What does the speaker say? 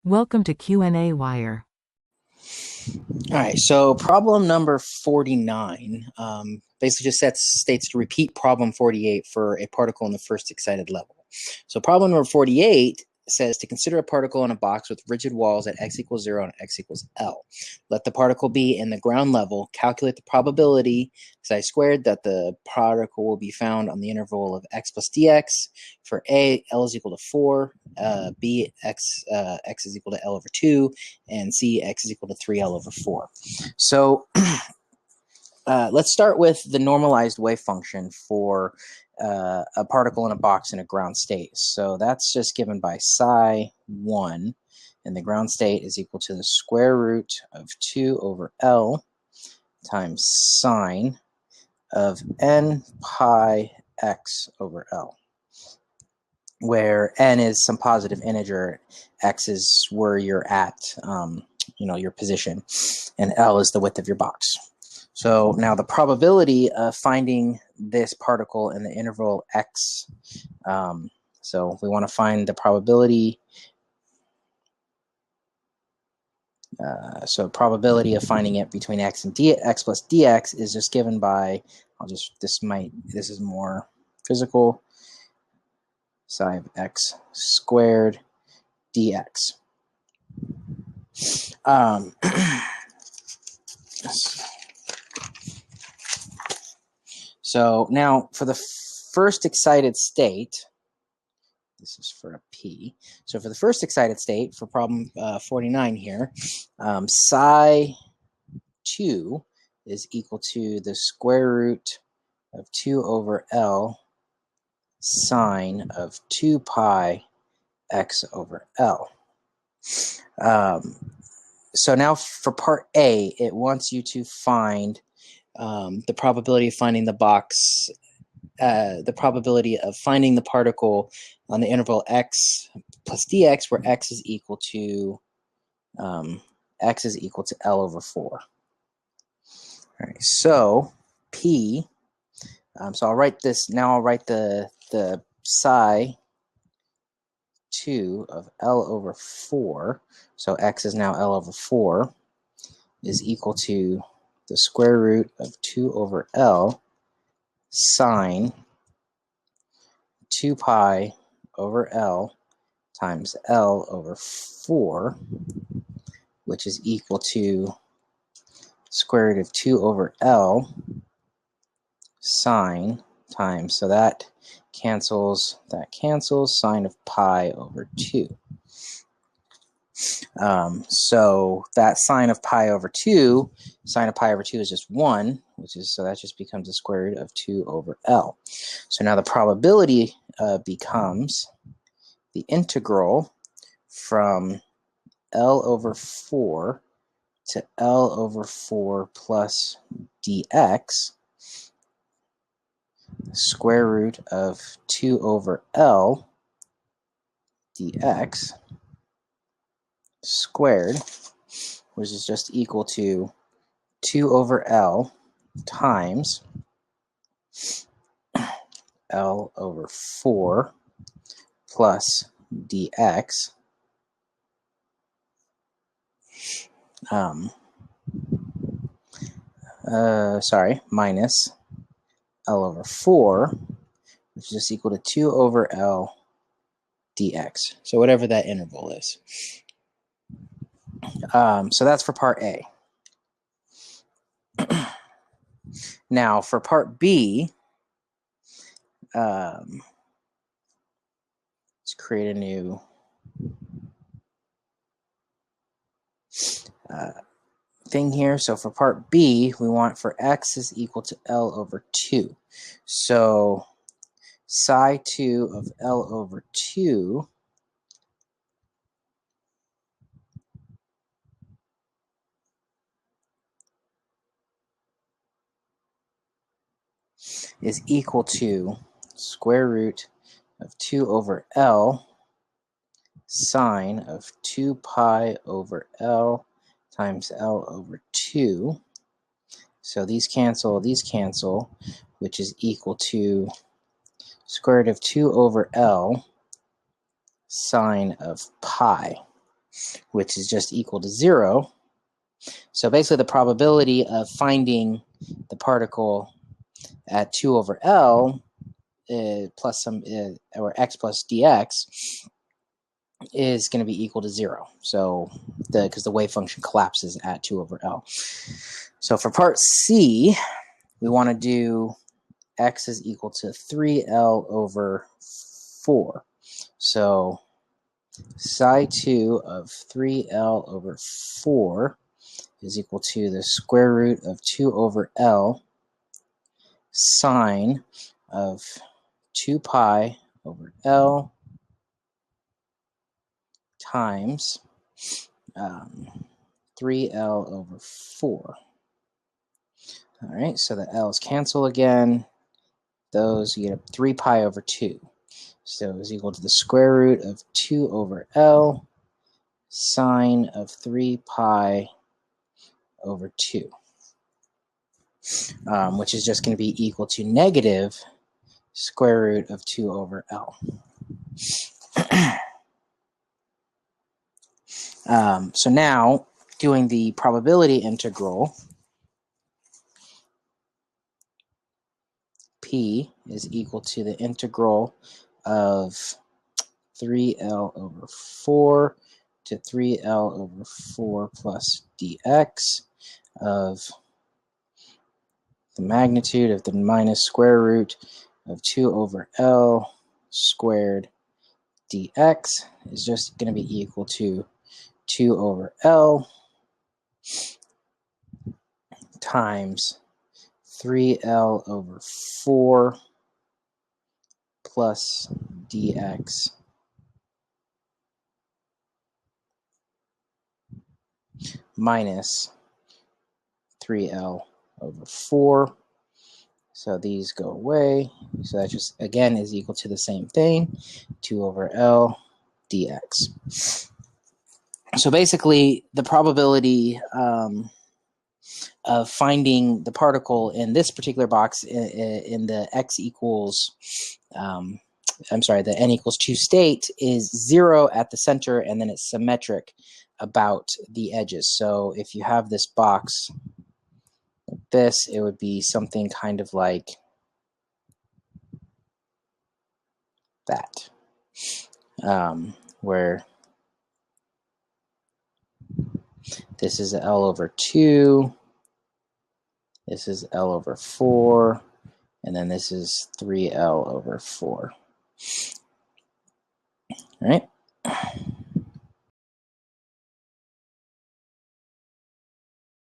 Welcome to qnawire. All right, so problem number 49 basically just states to repeat problem 48 for a particle in the first excited level. So problem number 48 says to consider a particle in a box with rigid walls at x equals 0 and x equals L. Let the particle be in the ground level. Calculate the probability, psi squared, that the particle will be found on the interval of x plus dx. For A, L is equal to 4, B, x is equal to L over 2, and C, x is equal to 3L over 4. So let's start with the normalized wave function for a particle in a box in a ground state. So that's just given by psi 1, and the ground state is equal to the square root of 2 over L times sine of n pi x over L, where n is some positive integer, x is where you're at, your position, and L is the width of your box. So now the probability of finding this particle in the interval x, so we want to find the probability, so probability of finding it between x and x plus dx is just given by, this is more physical, psi of x squared dx. So now for the first excited state, this is for a P. So for the first excited state, for problem 49 here, psi 2 is equal to the square root of 2 over L sine of 2 pi x over L. So now for part A, it wants you to find the probability of finding the box, the probability of finding the particle on the interval x plus dx, where x is equal to L over 4. All right, so P. So I'll write this now. I'll write the psi 2 of L over 4. So x is now L over 4 is equal to the square root of 2 over L sine 2 pi over L times L over 4, which is equal to square root of 2 over L sine times, so that cancels, sine of pi over 2. So that sine of pi over 2 is just 1, so that just becomes the square root of 2 over L. So now the probability becomes the integral from L over 4 to L over 4 plus dx, square root of 2 over L dx squared, which is just equal to 2 over L times L over 4 plus dx, minus L over 4, which is just equal to 2 over L dx. So whatever that interval is. So that's for part A. Now for part B, let's create a new thing here. So for part B, we want for x is equal to L over 2. So psi 2 of L over 2 is equal to square root of 2 over L sine of 2 pi over L times L over 2. So these cancel, which is equal to square root of 2 over L sine of pi. which is just equal to 0. So basically the probability of finding the particle at 2 over L plus some, or x plus dx is going to be equal to 0. So because the wave function collapses at 2 over L. So for part C, we want to do x is equal to 3L over 4. So psi 2 of 3L over 4 is equal to the square root of 2 over L sine of 2 pi over L times 3L over 4. All right, so the L's cancel again. Those, you get 3 pi over 2. So is equal to the square root of 2 over L sine of 3 pi over 2, which is just going to be equal to negative square root of 2 over L. So now, doing the probability integral, P is equal to the integral of 3L over 4 to 3L over 4 plus dx of the magnitude of the minus square root of 2 over L squared dx is just going to be equal to 2 over L times 3L over 4 plus dx minus 3L over 4. So these go away. So that just, again, is equal to the same thing, 2 over L dx. So basically, the probability of finding the particle in this particular box in the x equals, the n equals 2 state is 0 at the center, and then it's symmetric about the edges. So if you have this box like this, it would be something kind of like that, where this is L over 2, this is L over 4, and then this is 3L over 4. All right.